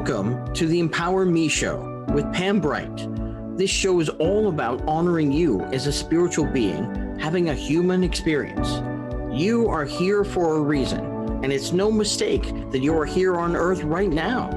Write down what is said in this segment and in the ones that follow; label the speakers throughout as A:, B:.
A: Welcome to the Empower Me Show with Pam Bright. This show is all about honoring you as a spiritual being, having a human experience. You are here for a reason, and it's no mistake that you are here on Earth right now.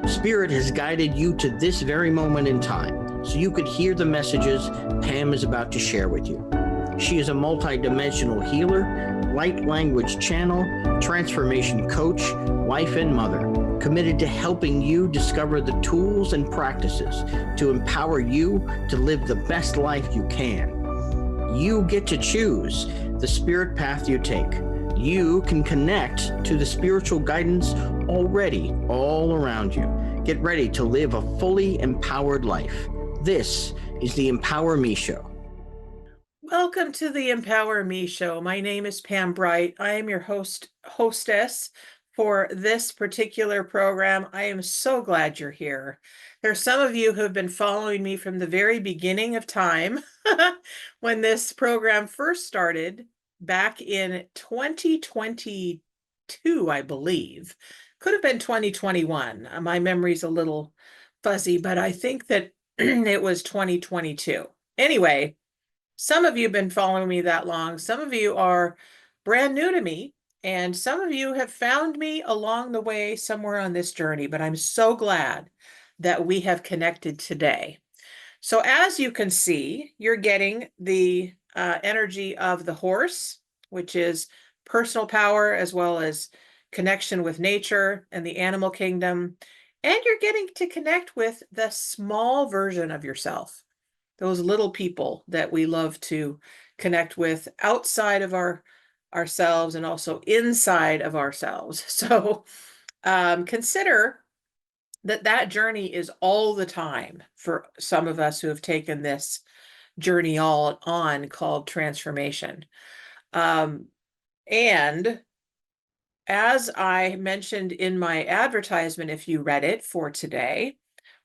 A: Spirit has guided you to this very moment in time, so you could hear the messages Pam is about to share with you. She is a multidimensional healer, light language channel, transformation coach, wife and mother, committed to helping you discover the tools and practices to empower you to live the best life you can. You get to choose the spirit path you take. You can connect to the spiritual guidance already all around you. Get ready to live a fully empowered life. This is the Empower Me Show.
B: Welcome to the Empower Me Show. My name is Pam Bright. I am your hostess for this particular program. I am so glad you're here. There are some of you who have been following me from the very beginning of time when this program first started back in 2022, I believe. Could have been 2021. My memory's a little fuzzy, but I think that it was 2022. Anyway, some of you have been following me that long. Some of you are brand new to me, and some of you have found me along the way somewhere on this journey, but I'm so glad that we have connected today. So as you can see, you're getting the energy of the horse, which is personal power as well as connection with nature and the animal kingdom. And you're getting to connect with the small version of yourself, those little people that we love to connect with outside of ourselves and also inside of ourselves. So consider that journey is all the time for some of us who have taken this journey all on called transformation. And as I mentioned in my advertisement, if you read it for today,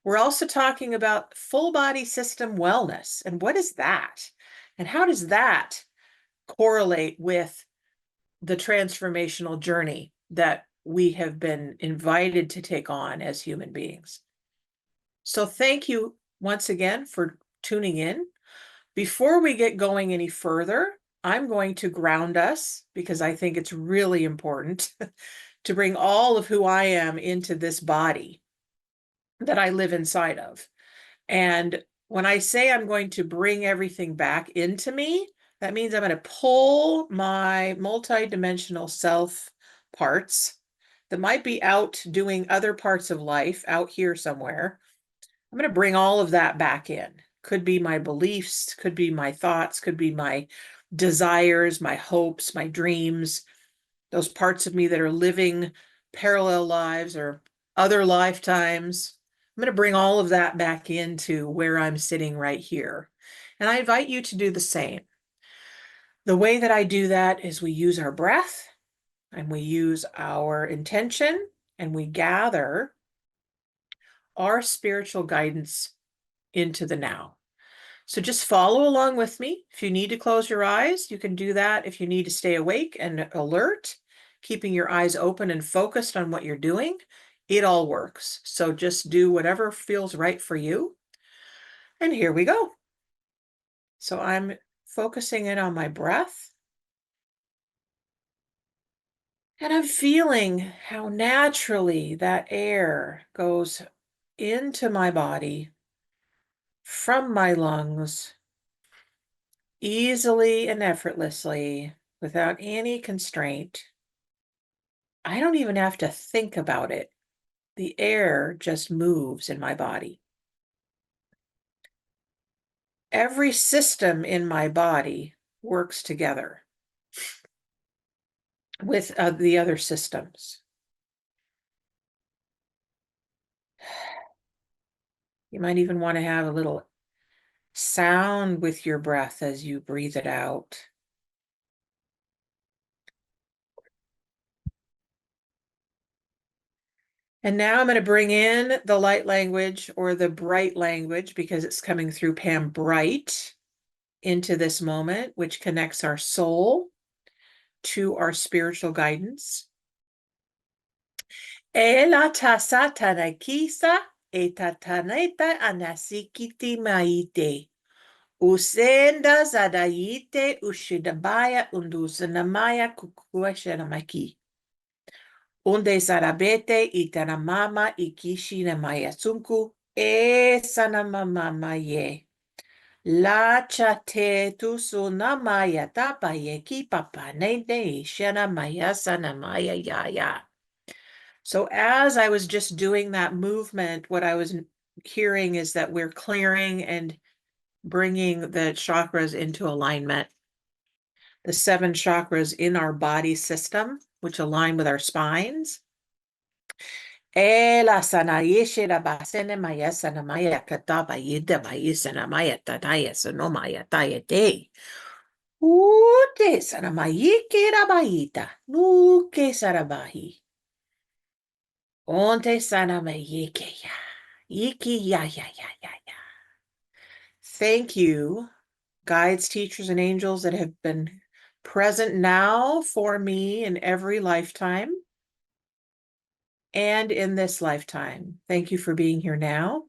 B: we're also talking about full body system wellness. And what is that? And how does that correlate with the transformational journey that we have been invited to take on as human beings? So thank you once again for tuning in. Before we get going any further, I'm going to ground us because I think it's really important to bring all of who I am into this body that I live inside of. And when I say I'm going to bring everything back into me, that means I'm going to pull my multidimensional self parts that might be out doing other parts of life out here somewhere. I'm going to bring all of that back in. Could be my beliefs, could be my thoughts, could be my desires, my hopes, my dreams, those parts of me that are living parallel lives or other lifetimes. I'm going to bring all of that back into where I'm sitting right here. And I invite you to do the same. The way that I do that is we use our breath and we use our intention and we gather our spiritual guidance into the now. So just follow along with me. If you need to close your eyes, you can do that. If you need to stay awake and alert, keeping your eyes open and focused on what you're doing, it all works. So just do whatever feels right for you. And here we go. So I'm focusing in on my breath. And I'm feeling how naturally that air goes into my body from my lungs, easily and effortlessly, without any constraint. I don't even have to think about it. The air just moves in my body. Every system in my body works together with the other systems. You might even want to have a little sound with your breath as you breathe it out. And now I'm going to bring in the light language or the bright language because it's coming through Pam Bright into this moment, which connects our soul to our spiritual guidance. Ela tasa tanakisa etataneta anasikiti maite. Usenda zadaite ushidabaya undusanamaya kukua shenamaki. Unde zarabete itanamama ikishi namaya sunku e sanamama ye. La chate tu sunamaya tapaye ki papa nene shenamaya sanamaya ya. So as I was just doing that movement, what I was hearing is that we're clearing and bringing the chakras into alignment. The 7 chakras in our body system, which align with our spines. Ela sanayeshe basene maya sanamaya kataba yida bayisana maya tataya sonomaya tayate. Ute sanamayike rabayita. Nuke sarabahi. Onte sanamayike ya. Iki ya ya ya ya ya. Thank you, guides, teachers, and angels that have been present now for me in every lifetime and in this lifetime. Thank you for being here now.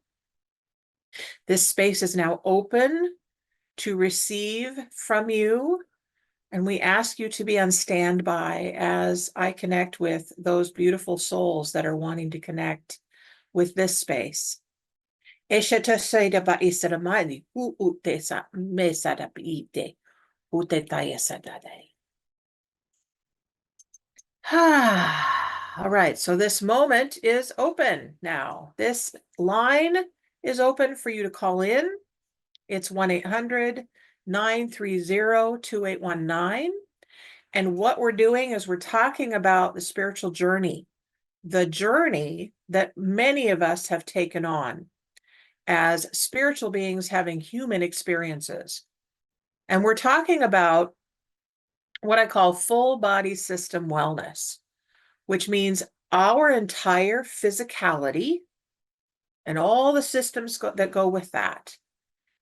B: This space is now open to receive from you, and we ask you to be on standby as I connect with those beautiful souls that are wanting to connect with this space. All right, so this moment is open now. This line is open for you to call in. It's 1-800-930-2819. And what we're doing is we're talking about the spiritual journey, the journey that many of us have taken on as spiritual beings having human experiences. And we're talking about what I call full body system wellness, which means our entire physicality and all the systems that go with that,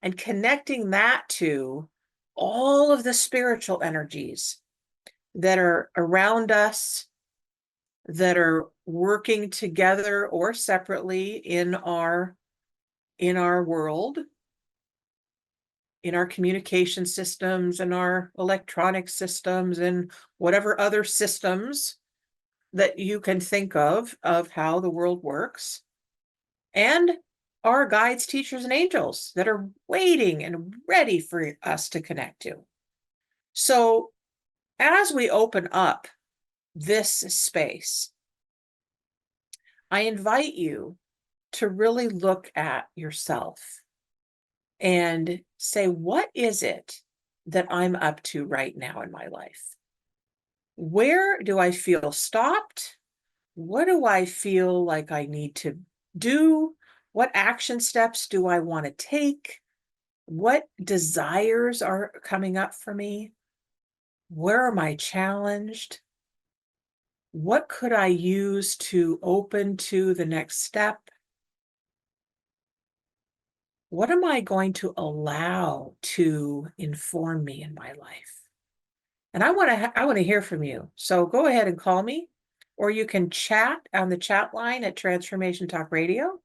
B: and connecting that to all of the spiritual energies that are around us, that are working together or separately in our world, in our communication systems and our electronic systems and whatever other systems that you can think of how the world works, and our guides, teachers, and angels that are waiting and ready for us to connect to. So as we open up this space, I invite you to really look at yourself and say, what is it that I'm up to right now in my life? Where do I feel stopped? What do I feel like I need to do? What action steps do I want to take? What desires are coming up for me? Where am I challenged? What could I use to open to the next step? What am I going to allow to inform me in my life? And I want to hear from you. So go ahead and call me, or you can chat on the chat line at Transformation Talk Radio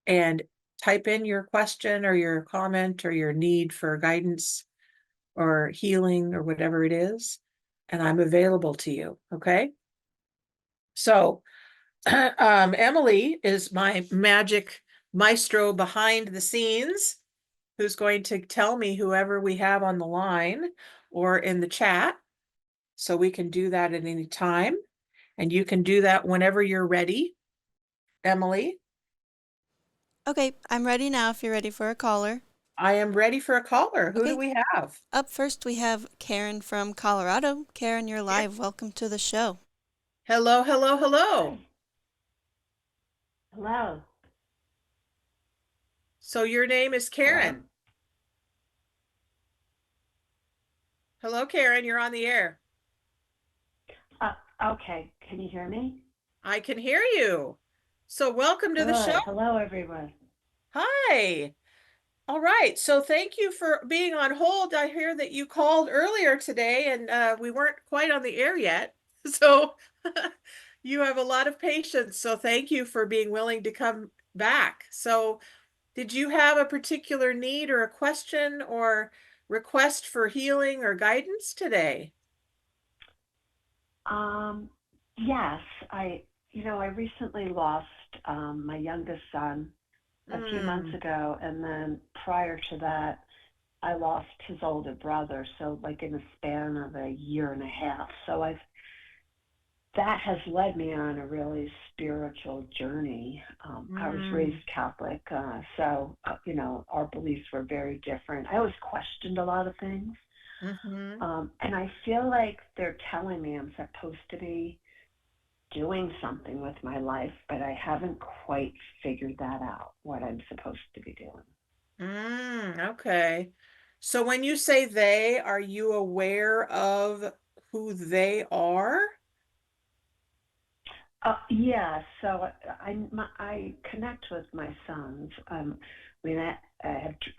B: and type in your question or your comment or your need for guidance or healing or whatever it is, and I'm available to you. Okay. So Emily is my magic maestro behind the scenes, who's going to tell me whoever we have on the line or in the chat. So we can do that at any time. And you can do that whenever you're ready, Emily.
C: Okay, I'm ready now if you're ready for a caller.
B: I am ready for a caller. Who do
C: Okay,
B: we have?
C: up first we have Karen from Colorado. Karen, you're
B: Yeah.
C: live. Welcome to the show.
B: Hello, hello, hello.
D: Hello.
B: So your name is Karen. Hello, Karen. You're on the air.
D: Okay. Can you hear me?
B: I can hear you. So welcome to the
D: Good.
B: show.
D: Hello, everyone.
B: Hi. All right. So thank you for being on hold. I hear that you called earlier today and we weren't quite on the air yet. So You have a lot of patience, so thank you for being willing to come back. So, did you have a particular need or a question or request for healing or guidance today?
D: Um, yes, I recently lost my youngest son a few months
B: Mm,
D: ago, and then prior to that, I lost his older brother. So, like in a span of a year and a half. So that has led me on a really spiritual journey. I was
B: mm,
D: raised Catholic, our beliefs were very different. I always questioned a lot of things.
B: mm-hmm.
D: And I feel like they're telling me I'm supposed to be doing something with my life, but I haven't quite figured that out, what I'm supposed to be doing.
B: Okay. So when you say they, are you aware of who they are?
D: Yeah, so I connect with my sons. I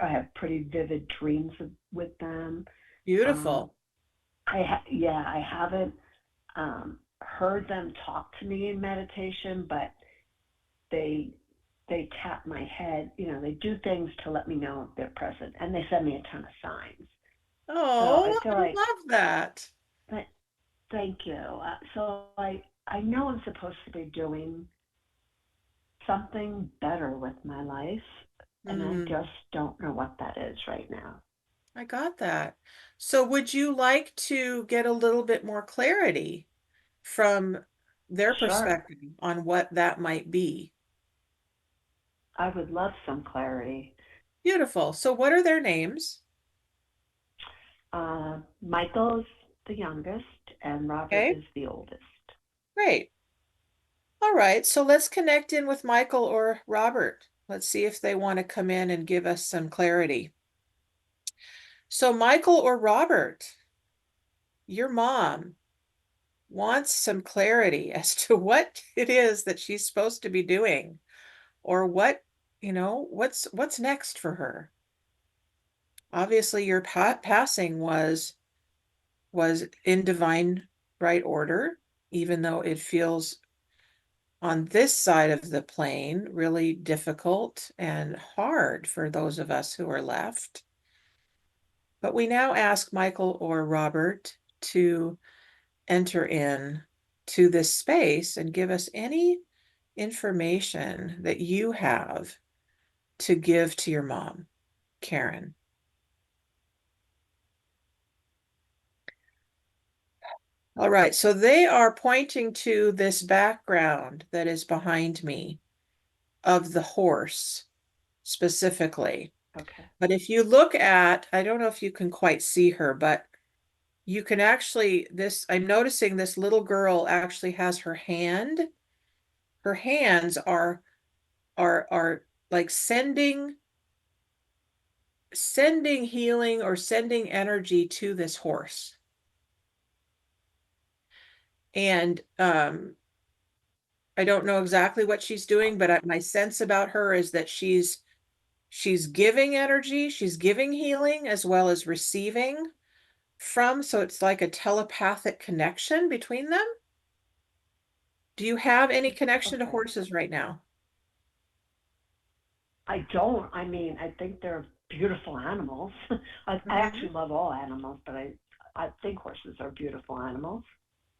D: have pretty vivid dreams with them. Um,
B: Beautiful.
D: I haven't heard them talk to me in meditation, but they they tap my head. They do things to let me know they're present, and they send me a ton of signs. So I
B: Oh,
D: feel
B: I
D: like,
B: love that.
D: th- thank you. So I know I'm supposed to be doing something better with my life, and I
B: Mm,
D: just don't know what that is right now.
B: I got that. So would you like to get a little bit more clarity from their
D: Sure,
B: perspective on what that might be?
D: I would love some clarity.
B: Beautiful. So what are their names?
D: Michael's the youngest, and Robert
B: Okay,
D: is the oldest.
B: great. All right, so let's connect in with Michael or Robert. Let's see if they want to come in and give us some clarity. So, Michael or Robert, your mom wants some clarity as to what it is that she's supposed to be doing or what's next for her. Obviously, your passing was in divine right order, even though it feels on this side of the plane really difficult and hard for those of us who are left. But we now ask Michael or Robert to enter in to this space and give us any information that you have to give to your mom, Karen. All right, so they are pointing to this background that is behind me of the horse specifically.
D: Okay.
B: But if you look at, I don't know if you can quite see her, but you can actually, I'm noticing this little girl actually has her hands are like sending healing or sending energy to this horse. And I don't know exactly what she's doing, but my sense about her is that she's giving energy, she's giving healing as well as receiving from, so it's like a telepathic connection between them. Do you have any connection to
D: Okay.
B: horses right now?
D: I don't. I mean, I think they're beautiful animals. I
B: Mm-hmm.
D: actually love all animals, but I think horses are beautiful animals.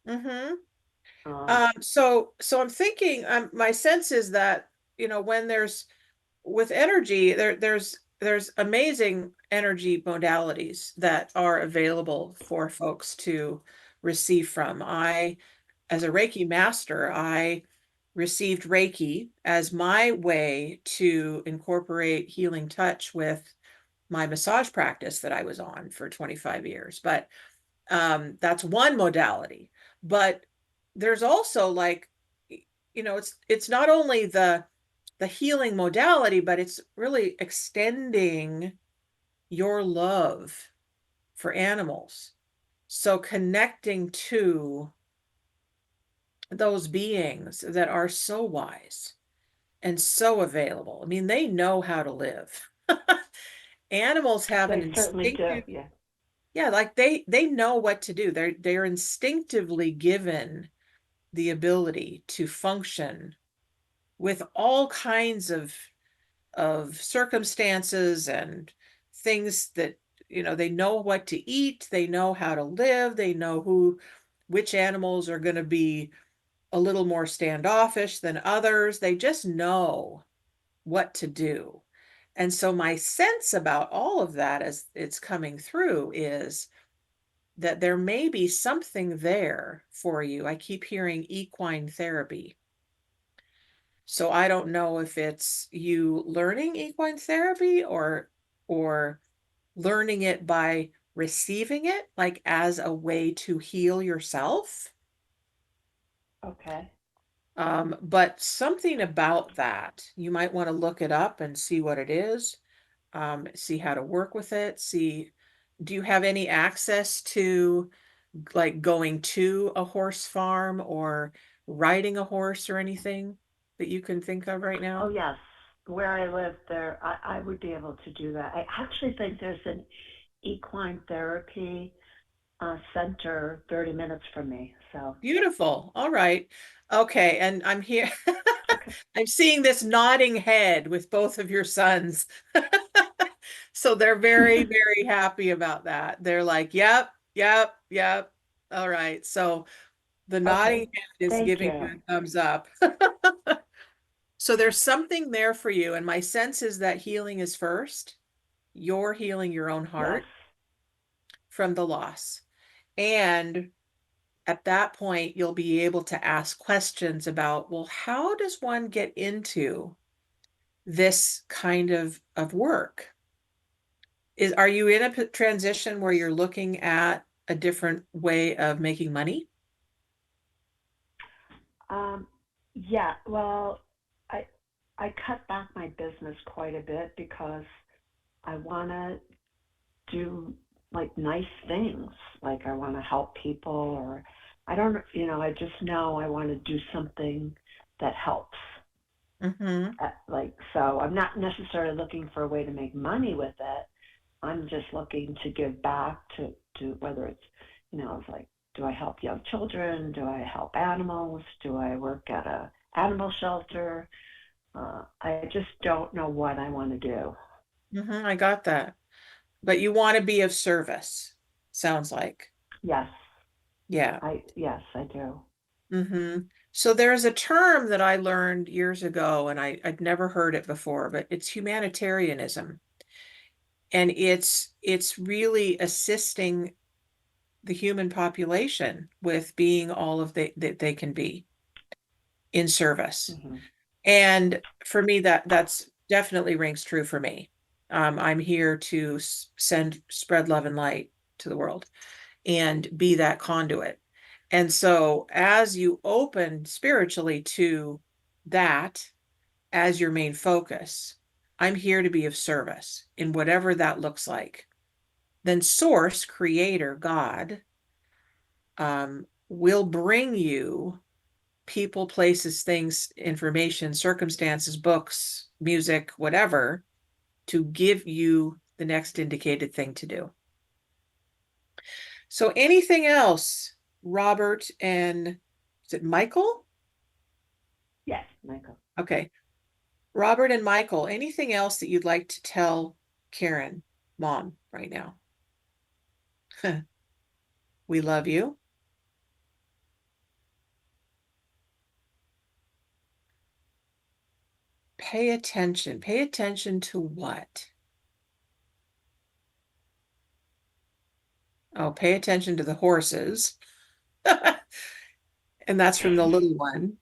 B: Mm-hmm.
D: Um,
B: So I'm thinking, my sense is that, when there's with energy, there's amazing energy modalities that are available for folks to receive from. As a Reiki master, I received Reiki as my way to incorporate healing touch with my massage practice that I was on for 25 years. But that's one modality. But there's also like, it's not only the healing modality, but it's really extending your love for animals. So connecting to those beings that are so wise and so available. I mean, they know how to live. Animals have an
D: they certainly do.
B: instinctive,
D: Yeah.
B: yeah, like they know what to do. They're instinctively given the ability to function with all kinds of circumstances and things that, they know what to eat, they know how to live, they know which animals are going to be a little more standoffish than others. They just know what to do. And so my sense about all of that as it's coming through is that there may be something there for you. I keep hearing equine therapy. So I don't know if it's you learning equine therapy or learning it by receiving it, like as a way to heal yourself.
D: Okay.
B: But something about that, you might want to look it up and see what it is, see how to work with it, do you have any access to like going to a horse farm or riding a horse or anything that you can think of right now?
D: Oh, yes. Where I live there, I would be able to do that. I actually think there's an equine therapy center 30 minutes from me. So,
B: Beautiful. All right. Okay. And I'm here.
D: okay.
B: I'm seeing this nodding head with both of your sons. So they're very, very happy about that. They're like, yep, yep, yep. All right. So the nodding
D: Okay.
B: head is
D: Thank
B: giving
D: you.
B: you a thumbs up. So there's something there for you. And my sense is that healing is first. You're healing your own
D: Yes.
B: heart from the loss. And at that point, you'll be able to ask questions about, well, how does one get into this kind of work? Are you in a transition where you're looking at a different way of making money?
D: Um, yeah, well, I I cut back my business quite a bit because I want to do like nice things. Like I want to help people, or I don't, I just know I want to do something that helps.
B: Mm-hmm.
D: Like, so I'm not necessarily looking for a way to make money with it. I'm just looking to give back to whether it's, it's like, do I help young children? Do I help animals? Do I work at a animal shelter? I just don't know what I want to do.
B: Mm-hmm. I got that. But you want to be of service, sounds like.
D: Yes,
B: Yeah.
D: I do.
B: Mm-hmm. So there's a term that I learned years ago, and I'd never heard it before, but it's humanitarianism. And it's really assisting the human population with being all of that they can be in service.
D: Hmm.
B: And for me, that's definitely rings true for me. I'm here to spread love and light to the world and be that conduit. And so as you open spiritually to that as your main focus, I'm here to be of service in whatever that looks like. Then source, creator, God, will bring you people, places, things, information, circumstances, books, music, whatever, to give you the next indicated thing to do. So anything else, Robert and is it Michael?
D: Yes, Michael.
B: Okay. Robert and Michael, anything else that you'd like to tell Karen, mom, right now? We love you. Pay attention. Pay attention to what? Oh, pay attention to the horses. And that's from the little one.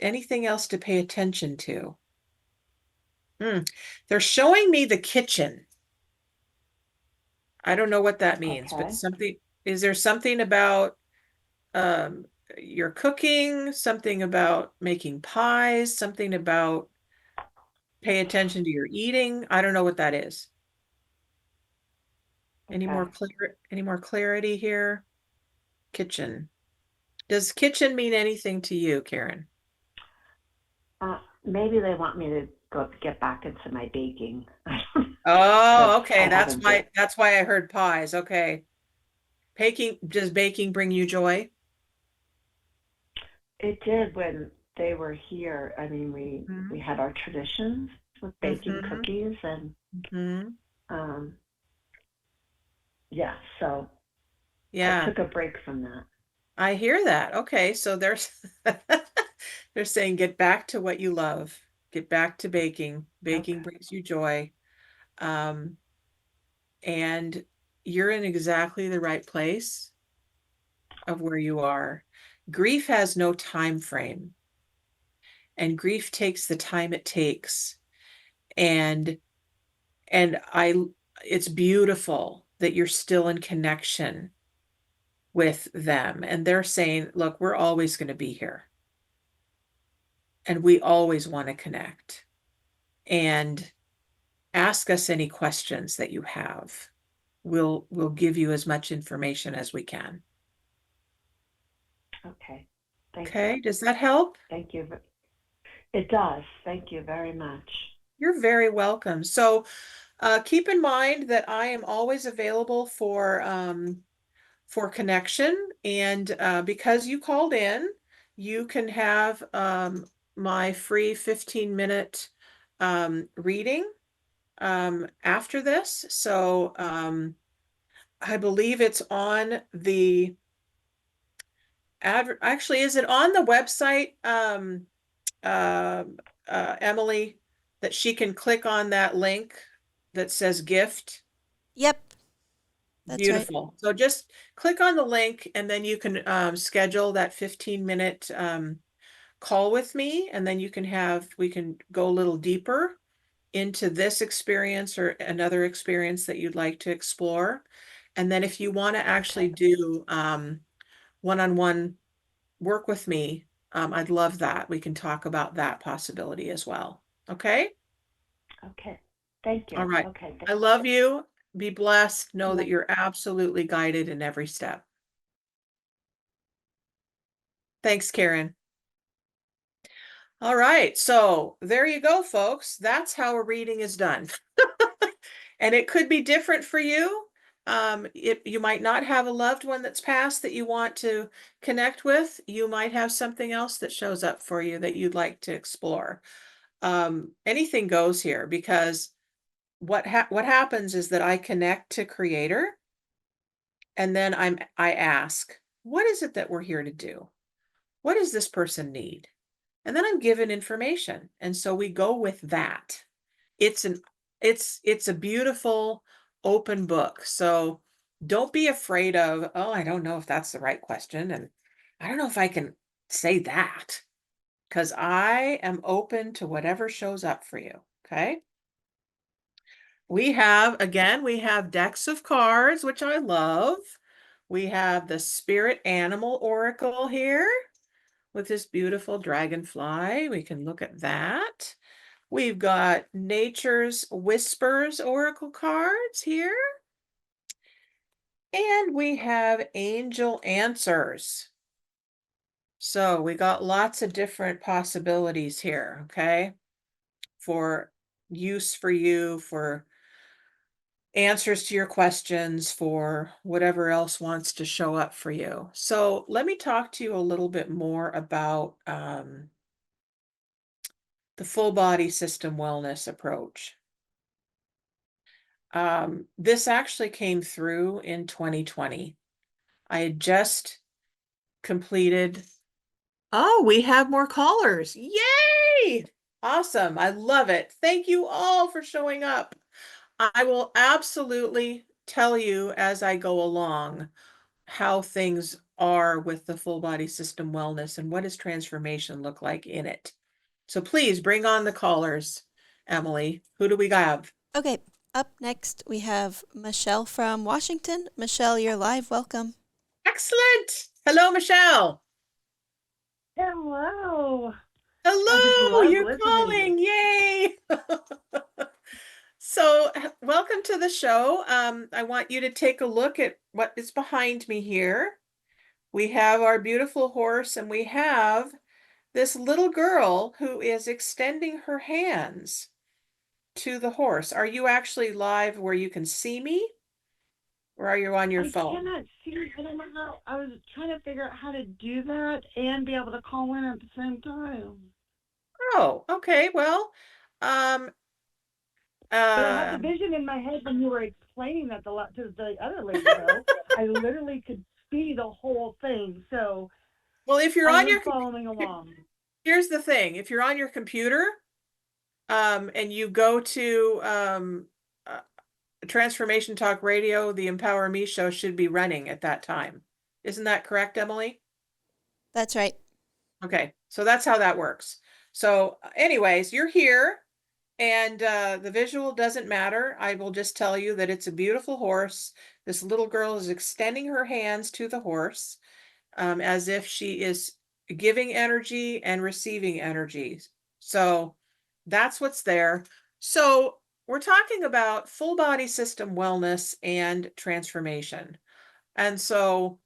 B: Anything else to pay attention to? They're showing me the kitchen. I don't know what that means, but
D: Okay.
B: is there something about um your cooking, something about making pies, something about pay attention to your eating? I don't know what that is.
D: Okay.
B: Any more clarity here? Kitchen. Does kitchen mean anything to you, Karen?
D: Maybe they want me to go get back into my baking. Because
B: Oh,
D: I
B: okay.
D: haven't been.
B: That's why I heard pies. Okay. Does baking bring you joy?
D: It did when they were here. I mean, we had our traditions with baking
B: Mhm.
D: cookies and
B: Mhm.
D: um, yeah. So I
B: Yeah,
D: took a break from that.
B: I hear that. Okay, so there's they're saying get back to what you love. Get back to baking. Baking
D: Okay.
B: brings you joy. Um, and you're in exactly the right place of where you are. Grief has no time frame, and grief takes the time it takes. And and I it's beautiful that you're still in connection with them. And they're saying, look, we're always going to be here. And we always want to connect. And ask us any questions that you have. We'll give you as much information as we can.
D: Okay. Thank you.
B: Okay, does that help?
D: Thank you. It does. Thank you very much.
B: You're very welcome. So keep in mind that I am always available for connection. And because you called in, you can have my free 15-minute reading after this. So I believe it's on the actually, is it on the website, uh, Emily, that she can click on that link that says gift?
C: Yep, that's right.
B: Beautiful. So just click on the link and then you can schedule that 15-minute call with me, and then we can go a little deeper into this experience or another experience that you'd like to explore. And then if you want to actually
D: Okay.
B: do one-on-one work with me, I'd love that. We can talk about that possibility as well. Okay?
D: Okay. Thank
B: All
D: you.
B: right.
D: Okay.
B: I love you. Be blessed. Know that
D: Yep.
B: you're absolutely guided in every step. Thanks, Karen. All right. So there you go, folks. That's how a reading is done. And it could be different for you. You might not have a loved one that's passed that you want to connect with. You might have something else that shows up for you that you'd like to explore. Anything goes here, because what happens is that I connect to Creator, and then I ask, what is it that we're here to do? What does this person need? And then I'm given information, and so we go with that. It's an it's a beautiful open book. So don't be afraid of, oh, I don't know if that's the right question, and I don't know if I can say that, because I am open to whatever shows up for you. Okay. We have decks of cards, which I love. We have the Spirit Animal Oracle here with this beautiful dragonfly. We can look at that. We've got Nature's Whispers Oracle cards here. And we have Angel Answers. So we got lots of different possibilities here, okay? For use for you, for answers to your questions, for whatever else wants to show up for you. So let me talk to you a little bit more about the full body system wellness approach. This actually came through in 2020. I had just completed. Oh, we have more callers. Yay! Awesome. I love it. Thank you all for showing up. I will absolutely tell you as I go along how things are with the full body system wellness and what does transformation look like in it. So please bring on the callers, Emily. Who do we have?
C: Okay, up next we have Michelle from Washington. Michelle, you're live. Welcome.
B: Excellent. Hello, Michelle.
D: Hello. I just
B: Hello,
D: love
B: you're
D: listening to you.
B: calling. Yay. So, welcome to the show. I want you to take a look at what is behind me here. We have our beautiful horse, and we have this little girl who is extending her hands to the horse. Are you actually live where you can see me? Or are you on your
D: I
B: phone?
D: cannot see. I don't know how. I was trying to figure out how to do that and be able to call in at the same time.
B: Oh, okay. Well, um,
D: But I had the
B: uh,
D: vision in my head when you were explaining that to the other lady, though. I literally could see the whole thing, so
B: well, if you're
D: I
B: on
D: was
B: your
D: following along.
B: here's the thing. If you're on your computer, and you go to uh, Transformation Talk Radio, the Empower Me show should be running at that time. Isn't that correct, Emily?
C: That's right.
B: Okay, so that's how that works. So, anyways, you're here, and the visual doesn't matter. I will just tell you that it's a beautiful horse. This little girl is extending her hands to the horse, as if she is giving energy and receiving energy. So that's what's there. So we're talking about full body system wellness and transformation. And so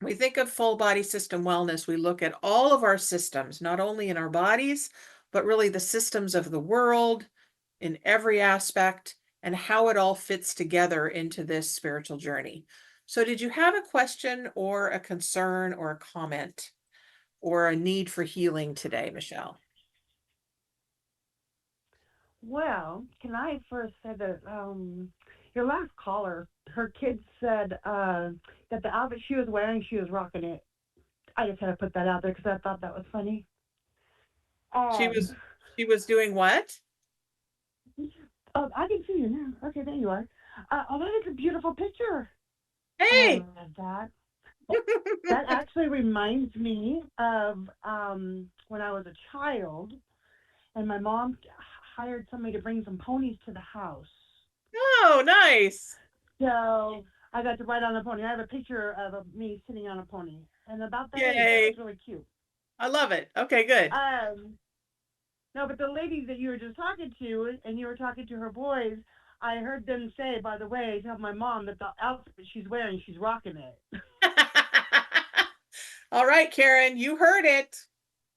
B: we think of full body system wellness, we look at all of our systems, not only in our bodies, but really the systems of the world in every aspect and how it all fits together into this spiritual journey. So, did you have a question or a concern or a comment or a need for healing today, Michelle?
D: Well, can I first say that your last caller, her kids said that the outfit she was wearing, she was rocking it. I just had to put that out there because I thought that was funny.
B: She
D: Um,
B: was she was doing what?
D: oh, I can see you now. Okay, there you are. Oh, that is a beautiful picture. Oh, I
B: Hey.
D: love that. That actually reminds me of when I was a child and my mom hired somebody to bring some ponies to the house.
B: Oh, nice.
D: So I got to ride on a pony. I have a picture of me sitting on a pony, and about that age, that was
B: Yay.
D: really cute.
B: I love it. Okay, good.
D: Um, no, but the lady that you were just talking to, and you were talking to her boys, I heard them say, by the way, tell my mom that the outfit she's wearing, she's rocking it.
B: All right, Karen, you heard it.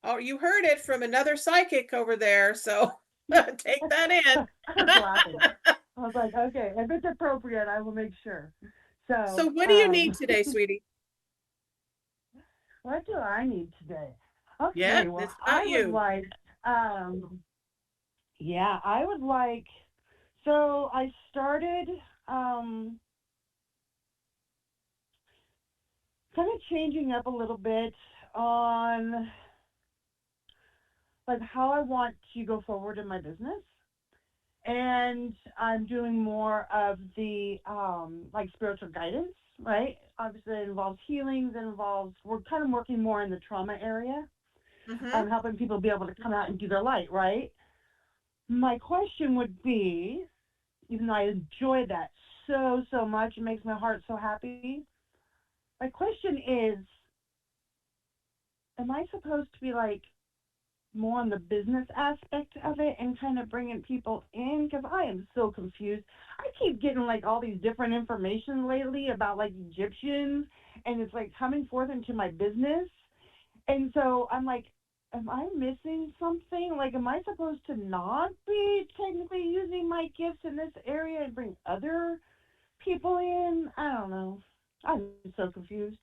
B: Oh, you heard it from another psychic over there. So take that in.
D: I was laughing. I was like, okay, if it's appropriate, I will make sure.
B: So
D: So,
B: what do you need today, sweetie?
D: what do I need today?
B: Yeah,
D: Okay, well,
B: it's
D: I
B: about
D: would
B: you.
D: like, yeah, I would like, so I started um, kind of changing up a little bit on like how I want to go forward in my business. And I'm doing more of the like spiritual guidance, right? Obviously, it involves healings. It involves we're kind of working more in the trauma area,
B: Mm-hmm.
D: helping people be able to come out and do their light, right? My question would be, even though I enjoy that so much, it makes my heart so happy. My question is, am I supposed to be like more on the business aspect of it and kind of bringing people in because I am so confused. I keep getting like all these different information lately about like Egyptians and it's like coming forth into my business. And so I'm like, am I missing something? Like, am I supposed to not be technically using my gifts in this area and bring other people in? I don't know. I'm so confused.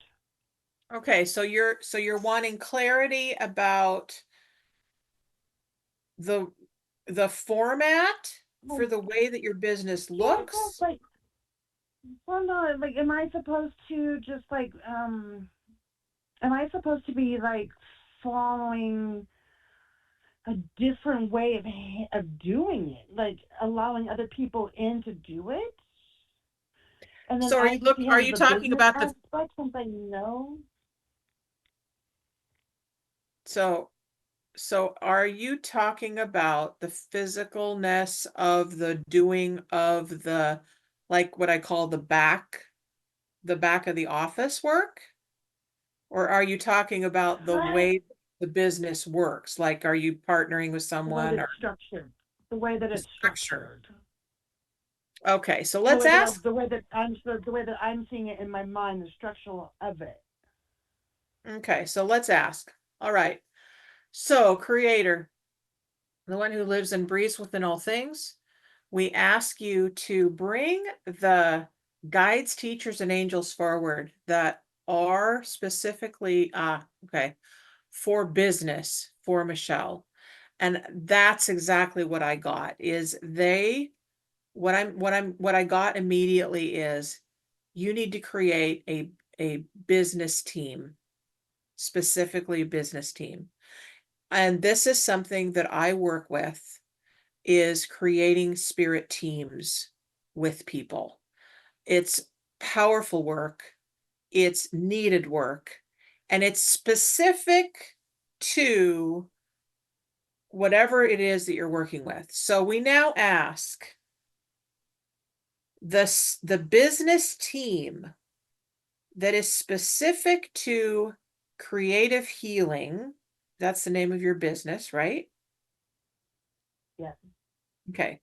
B: Okay, so you're wanting clarity about the the format for
D: Like,
B: the way that your business
D: yeah, I guess
B: looks.
D: like, well, no, like, am I supposed to just like, am I supposed to be like following a different way of doing it, like allowing other people in to do it, and then
B: So
D: I get to
B: are
D: handle
B: you
D: the
B: talking
D: business
B: about the
D: aspect since I know?
B: so so are you talking about the physicalness of the doing of the, like what I call the back of the office work? Or are you talking about the
D: Right.
B: way the business works? Like, are you partnering with
D: The way that
B: someone or
D: it's structured, the way that
B: the
D: it's
B: structure?
D: structured,
B: Okay, so let's ask.
D: the way that I'm seeing it in my mind, the structure of it.
B: Okay, so let's ask. All right. So, Creator, the one who lives and breathes within all things, we ask you to bring the guides, teachers, and angels forward that are specifically for business for Michelle. And that's exactly what I got is what I got immediately is you need to create a business team, specifically a business team. And this is something that I work with is creating spirit teams with people. It's powerful work, it's needed work, and it's specific to whatever it is that you're working with. So we now ask the business team that is specific to creative healing. That's the name of your business, right?
D: Yes.
B: Okay.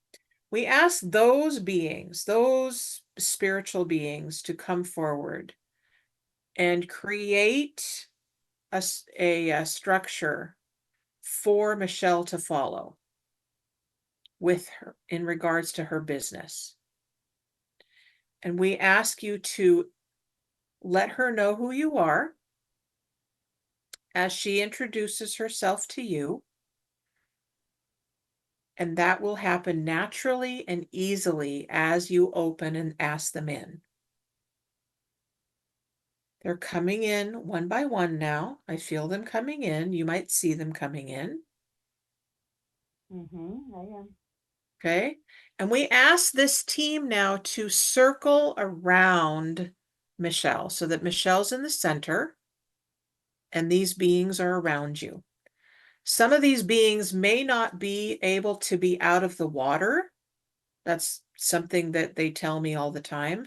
B: We ask those beings, those spiritual beings, to come forward and create a structure for Michelle to follow with her in regards to her business. And we ask you to let her know who you are as she introduces herself to you. And that will happen naturally and easily as you open and ask them in. They're coming in one by one now. I feel them coming in. You might see them coming in.
D: I am.
B: Okay. And we ask this team now to circle around Michelle so that Michelle's in the center and these beings are around you. Some of these beings may not be able to be out of the water. That's something that they tell me all the time.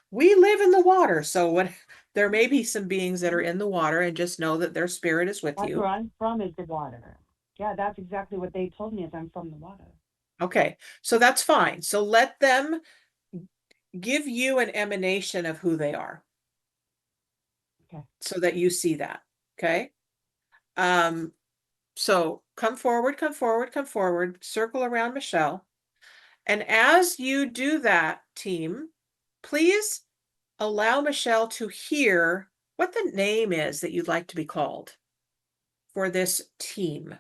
B: We live in the water. So when there may be some beings that are in the water, and just know that their spirit is with
D: That's
B: you.
D: where I'm from, is the water. Yeah, that's exactly what they told me, is I'm from the water.
B: Okay, so that's fine. So let them give you an emanation of who they are.
D: Okay.
B: So that you see that. Okay. So come forward, come forward, come forward, circle around Michelle. And as you do that, team, please allow Michelle to hear what the name is that you'd like to be called for this team.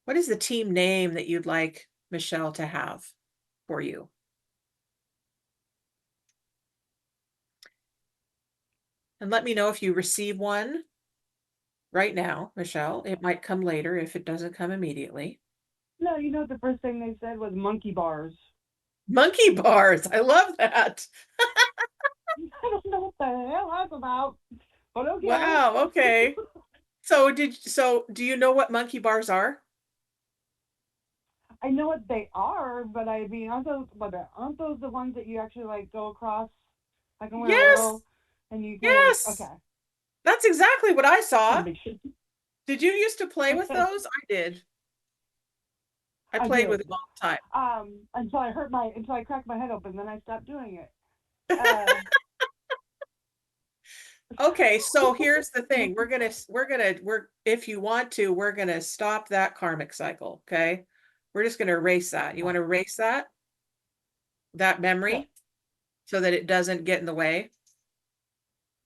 B: What is the team name that you'd like Michelle to have for you? And let me know if you receive one right now, Michelle. It might come later if it doesn't come immediately.
D: No, you know, the first thing they said was monkey bars.
B: Monkey bars. I love that.
D: I don't know what the hell that's about, but okay.
B: Wow. Okay. So do you know what monkey bars are?
D: I know what they are, but I mean, aren't those the ones that you actually like go across, like in a
B: Yes.
D: row, and you kind of
B: Yes.
D: okay?
B: That's exactly what I saw.
D: Make sure.
B: Did you used to play with those? I did. I
D: I
B: played with
D: did.
B: them all the time.
D: Until I cracked my head open, then I stopped doing it.
B: Okay, so here's the thing. If you want to, we're gonna stop that karmic cycle. Okay. We're just gonna erase that. You want to erase that memory
D: Sure.
B: so that it doesn't get in the way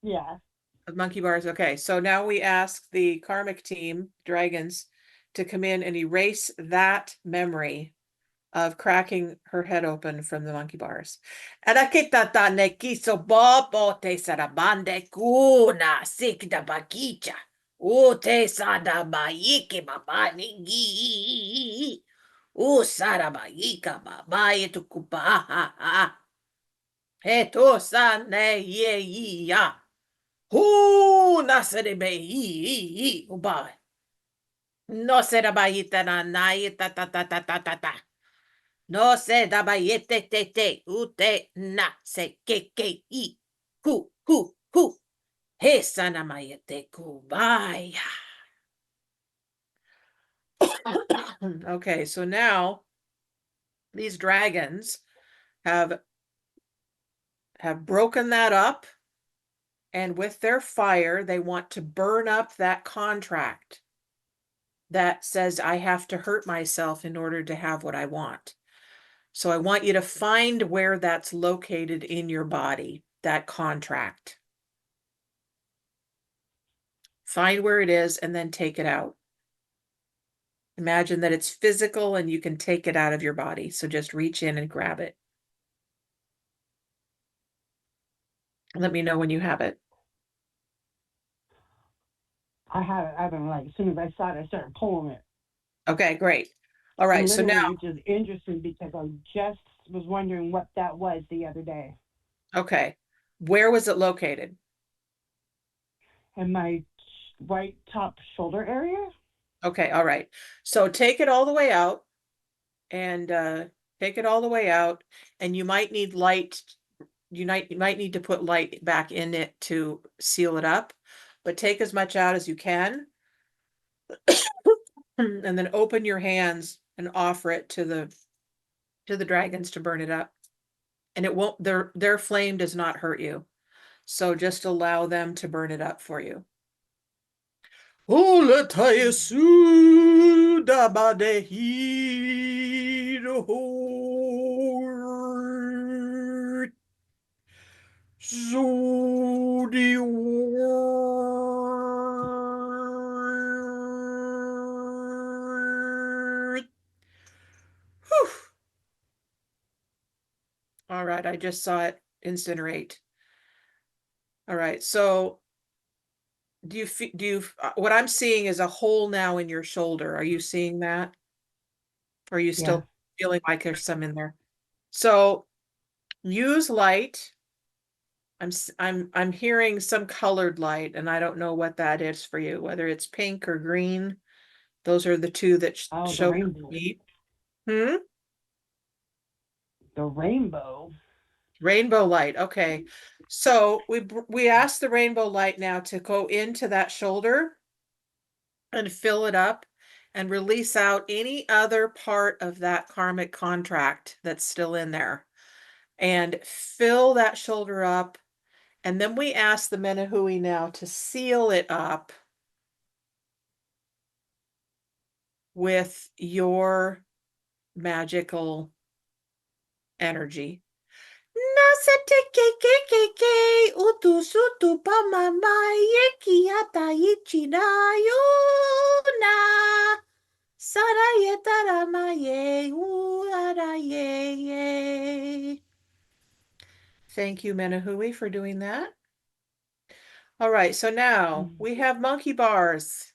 D: Yeah.
B: of monkey bars. Okay, so now we ask the karmic team, dragons, to come in and erase that memory of cracking her head open from the monkey bars. Arakitata ne kiso bobo te sarabande kuna sikda bakicha. O te sada baiki babani gi. O sarabaika babaye tukupa. Eto sane ye ya. Hu nasere be yi ubai. No serabayita na na ta ta ta ta ta ta ta. No se daba yete te ute na se ke I hu he sana mayete kubaya. Okay, so now these dragons have broken that up, and with their fire they want to burn up that contract that says I have to hurt myself in order to have what I want. So I want you to find where that's located in your body, that contract. Find where it is and then take it out. Imagine that it's physical and you can take it out of your body. So just reach in and grab it. Let me know when you have it.
E: I have it. I've been like, as soon as I saw it, I started pulling it.
B: Okay, great. All right,
E: And
B: so
E: literally,
B: now,
E: which is interesting because I just was wondering what that was the other day.
B: okay, where was it located?
E: In my right top shoulder area.
B: Okay, all right. So take it all the way out and take it all the way out, and you might need light. You might need to put light back in it to seal it up, but take as much out as you can, and then open your hands and offer it to the dragons to burn it up. And it won't, their flame does not hurt you. So just allow them to burn it up for you. All right, I just saw it incinerate. All right, so do you what I'm seeing is a hole now in your shoulder. Are you seeing that? Or are you still feeling like there's some in there? So use light. I'm hearing some colored light, and I don't know what that is for you, whether it's pink or green. Those are the two that
E: Oh, the
B: show
E: rainbow.
B: me.
E: The rainbow.
B: Rainbow light. Okay. So we asked the rainbow light now to go into that shoulder and fill it up and release out any other part of that karmic contract that's still in there. And fill that shoulder up. And then we ask the Menahui now to seal it up with your magical energy. Thank you, Menahui, for doing that. All right, so now we have Monkey Bars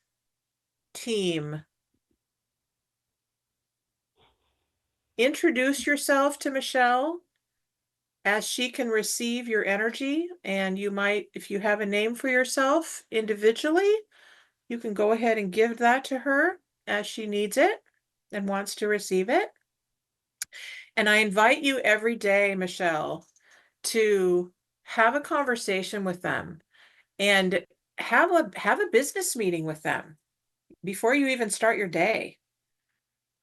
B: team. Introduce yourself to Michelle as she can receive your energy, and you might, if you have a name for yourself individually, you can go ahead and give that to her as she needs it and wants to receive it. And I invite you every day, Michelle, to have a conversation with them and have a business meeting with them before you even start your day.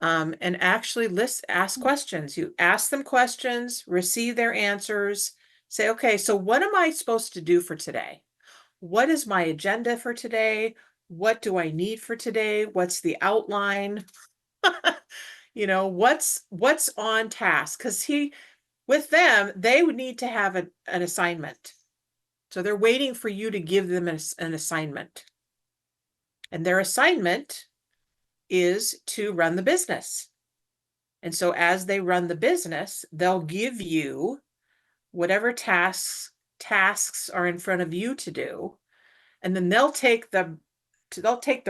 B: And actually ask questions. You ask them questions, receive their answers, say, okay, so what am I supposed to do for today? What is my agenda for today? What do I need for today? What's the outline? You know, what's on task? Because with them, they would need to have an assignment. So they're waiting for you to give them an assignment. And their assignment is to run the business. And so as they run the business, they'll give you whatever tasks are in front of you to do, and then they'll take the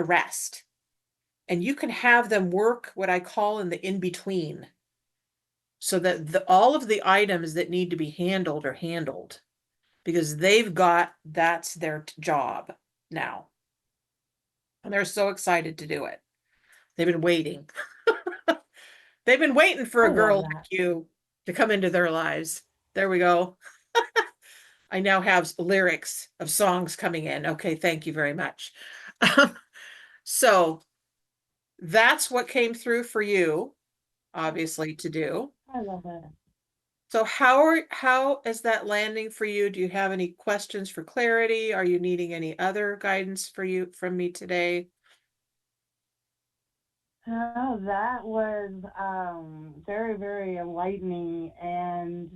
B: rest. And you can have them work what I call in the in-between, so that all of the items that need to be handled are handled, because that's their job now. And they're so excited to do it. They've been waiting. They've been waiting for a girl like you to come into their lives. There we go. I now have lyrics of songs coming in. Okay, thank you very much. So that's what came through for you, obviously, to do.
E: I love that.
B: So how is that landing for you? Do you have any questions for clarity? Are you needing any other guidance from me today?
E: Oh, that was very, very enlightening. And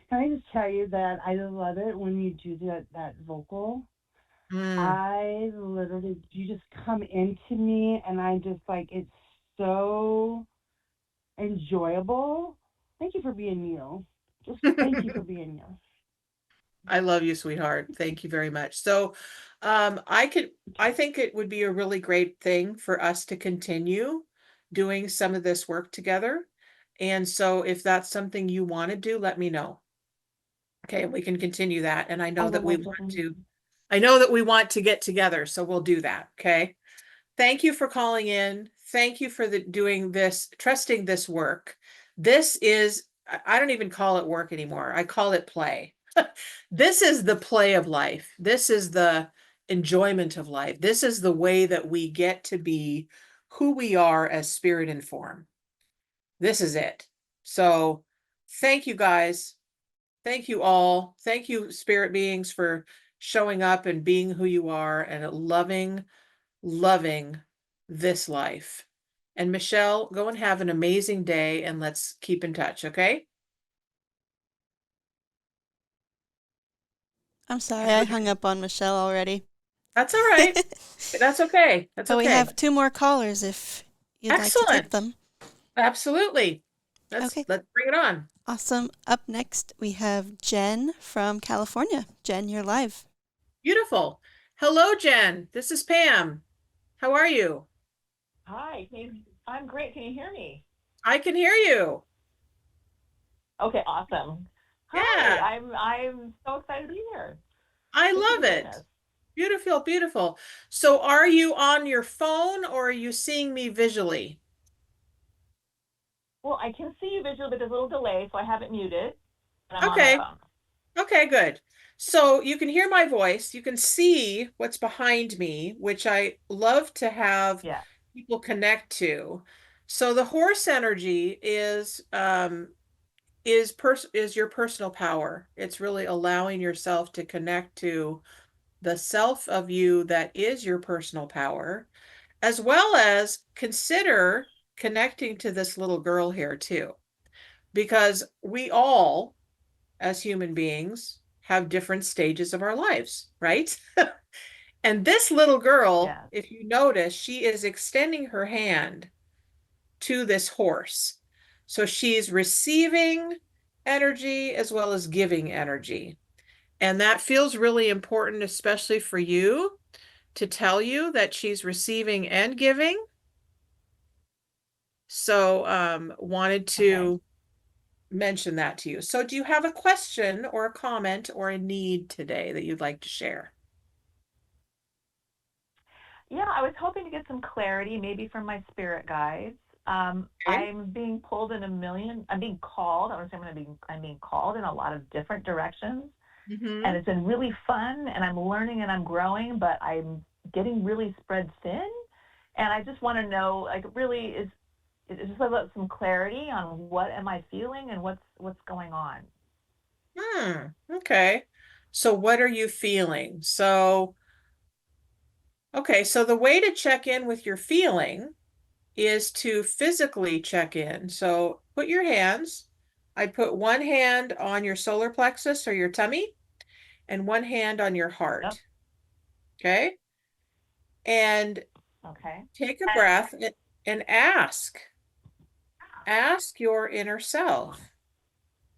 E: can I just tell you that I love it when you do that vocal?
B: Mm.
E: I literally, you just come into me, and I just like it's so enjoyable. Thank you for being you. Just thank you for being you.
B: I love you, sweetheart. Thank you very much. So, I think it would be a really great thing for us to continue doing some of this work together. And so if that's something you want to do, let me know. Okay, we can continue that. And
E: I will most certainly.
B: I know that we want to get together, so we'll do that. Okay. Thank you for calling in. Thank you for doing this, trusting this work. This is, I don't even call it work anymore. I call it play. This is the play of life. This is the enjoyment of life. This is the way that we get to be who we are as spirit and form. This is it. So thank you guys. Thank you all. Thank you, spirit beings, for showing up and being who you are and loving this life. And Michelle, go and have an amazing day and let's keep in touch, okay?
C: I'm sorry,
B: Have
C: I
B: a
C: hung
B: good,
C: up on Michelle already.
B: that's all right. That's okay. That's
C: But we
B: okay.
C: have two more callers if you'd like to take
B: Excellent.
C: them.
B: Absolutely.
C: Okay,
B: Let's bring it on.
C: awesome. Up next, we have Jen from California. Jen, you're live.
B: Beautiful. Hello, Jen. This is Pam. How are you?
F: Hi, I'm great. Can you hear me?
B: I can hear you.
F: Okay, awesome. Hi,
B: Yeah,
F: I'm so excited to be here.
B: I
F: Thank you for
B: love
F: doing
B: it.
F: this.
B: Beautiful, beautiful. So are you on your phone or are you seeing me visually?
F: Well, I can see you visually, but there's a little delay, so I have it muted, and I'm on my
B: Okay.
F: phone.
B: Okay, good. So you can hear my voice. You can see what's behind me, which I love to have
F: Yeah.
B: people connect to. So the horse energy is your personal power. It's really allowing yourself to connect to the self of you that is your personal power, as well as consider connecting to this little girl here too, because we all as human beings have different stages of our lives, right? And this little girl,
F: Yes.
B: if you notice, she is extending her hand to this horse. So she's receiving energy as well as giving energy. And that feels really important, especially for you, to tell you that she's receiving and giving. So, wanted
F: Okay.
B: to mention that to you. So, do you have a question or a comment or a need today that you'd like to share?
F: Yeah, I was hoping to get some clarity, maybe from my spirit guides.
B: Okay.
F: I'm being pulled in a million. I'm being called. I want to say I'm being called in a lot of different directions, and
B: Mm-hmm.
F: it's been really fun. And I'm learning and I'm growing, but I'm getting really spread thin. And I just want to know, like, really, is just about some clarity on what am I feeling and what's going on.
B: Okay. So, what are you feeling? So, okay. So, the way to check in with your feeling is to physically check in. So, I'd put one hand on your solar plexus or your tummy and one hand on your
F: Yep.
B: heart. Okay. And
F: Okay.
B: take a breath and ask your inner self,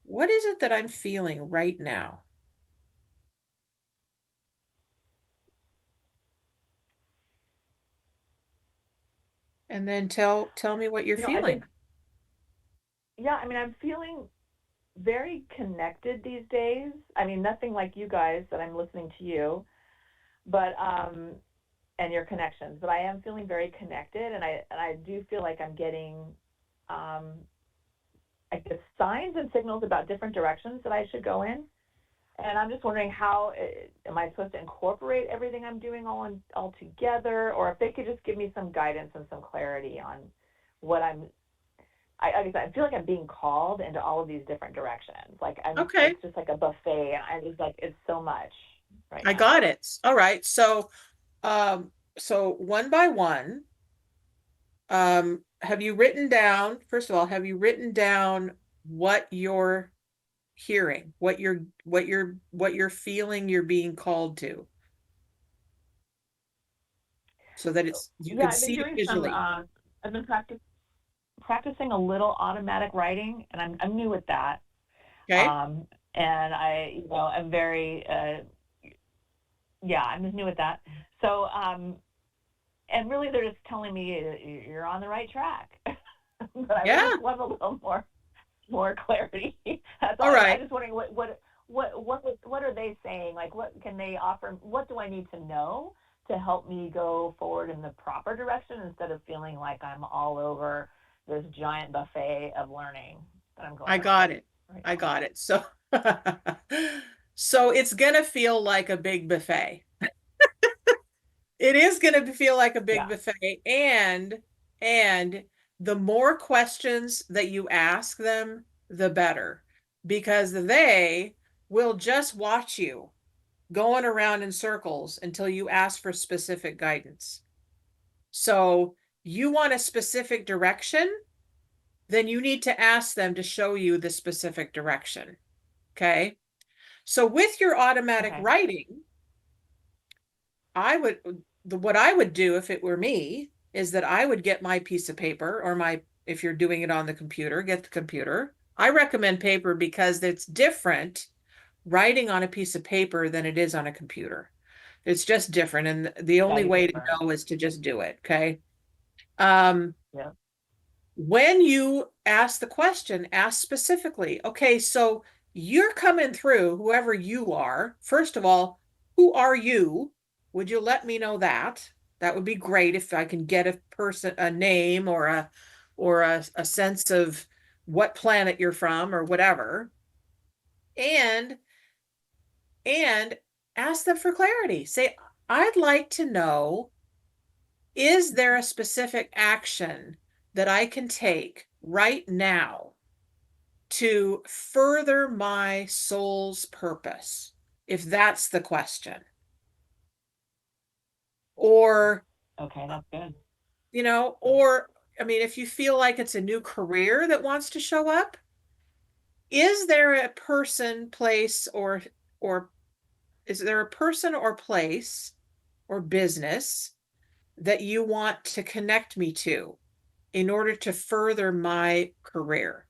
B: what is it that I'm feeling right now? And then tell me what you're
F: I
B: feeling.
F: think, yeah, I'm feeling very connected these days. Nothing like you guys that I'm listening to you, but and your connections, but I am feeling very connected, and I do feel like I'm getting um I guess signs and signals about different directions that I should go in. And I'm just wondering how am I supposed to incorporate everything I'm doing all together, or if they could just give me some guidance and some clarity on what I guess I feel like I'm being called into all of these different directions. Like
B: Okay,
F: it's just like a buffet, and I just like it's so much right
B: I
F: now.
B: got it. All right. So one by one, Have you written down, first of all, have you written down what you're hearing, what you're feeling you're being called to? So that you
F: Yeah,
B: can
F: I've been
B: see it
F: doing some.
B: visually.
F: I've been practicing a little automatic writing, and I'm new at that.
B: Okay.
F: And I'm very yeah, I'm just new at that. So and really, they're just telling me you're on the right track. But I
B: Yeah.
F: would just love a little more clarity. That's all.
B: All
F: I'm
B: right.
F: just wondering what are they saying? Like, what can they offer? What do I need to know to help me go forward in the proper direction instead of feeling like I'm all over this giant buffet of learning that I'm going
B: I got it.
F: right
B: I
F: now?
B: got it. So, so it's gonna feel like a big buffet. It is gonna feel like a big
F: Yeah.
B: buffet, and the more questions that you ask them, the better, because they will just watch you going around in circles until you ask for specific guidance. So you want a specific direction, then you need to ask them to show you the specific direction. Okay. So with your automatic
F: Okay.
B: writing, what I would do if it were me is that I would get my piece of paper or if you're doing it on the computer, get the computer. I recommend paper because it's different writing on a piece of paper than it is on a computer. It's just different. And the
F: Yeah,
B: only
F: you
B: way to
F: prefer.
B: know is to just do it. Okay. Um,
F: Yeah.
B: when you ask the question, ask specifically, okay, so you're coming through, whoever you are. First of all, who are you? Would you let me know that? That would be great if I can get a name or a sense of what planet you're from or whatever. And and ask them for clarity. Say, I'd like to know, is there a specific action that I can take right now to further my soul's purpose? If that's the question. Or,
F: Okay, that's good.
B: or I mean, if you feel like it's a new career that wants to show up, is there a person, place, or is there a person or place or business that you want to connect me to in order to further my career?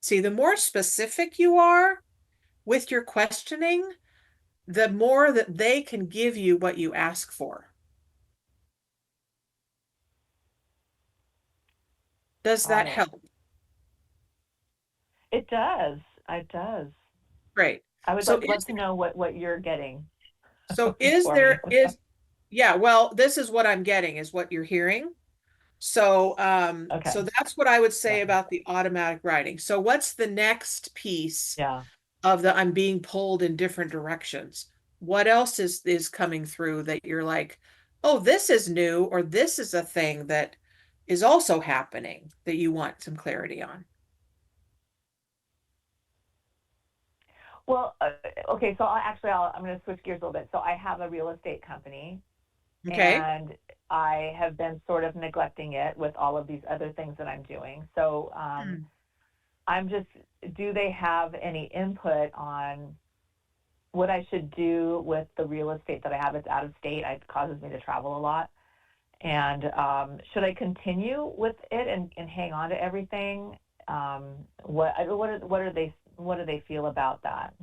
B: See, the more specific you are with your questioning, the more that they can give you what you ask for. Does
F: Got
B: that
F: it.
B: help?
F: It does. It does.
B: Great.
F: I would
B: So
F: love to know what you're getting
B: is
F: for me.
B: there yeah, well, this is what I'm getting is what you're hearing. So
F: Okay.
B: so that's what I would say
F: Yeah.
B: about the automatic writing. So what's the next piece
F: Yeah.
B: of the I'm being pulled in different directions? What else is coming through that you're like, oh, this is new, or this is a thing that is also happening that you want some clarity on?
F: Well, okay. So I'm going to switch gears a little bit. So I have a real estate company,
B: Okay.
F: and I have been sort of neglecting it with all of these other things that I'm doing. So I'm just, do they have any input on what I should do with the real estate that I have? It's out of state. It causes me to travel a lot. And should I continue with it and hang on to everything? What do they feel about that?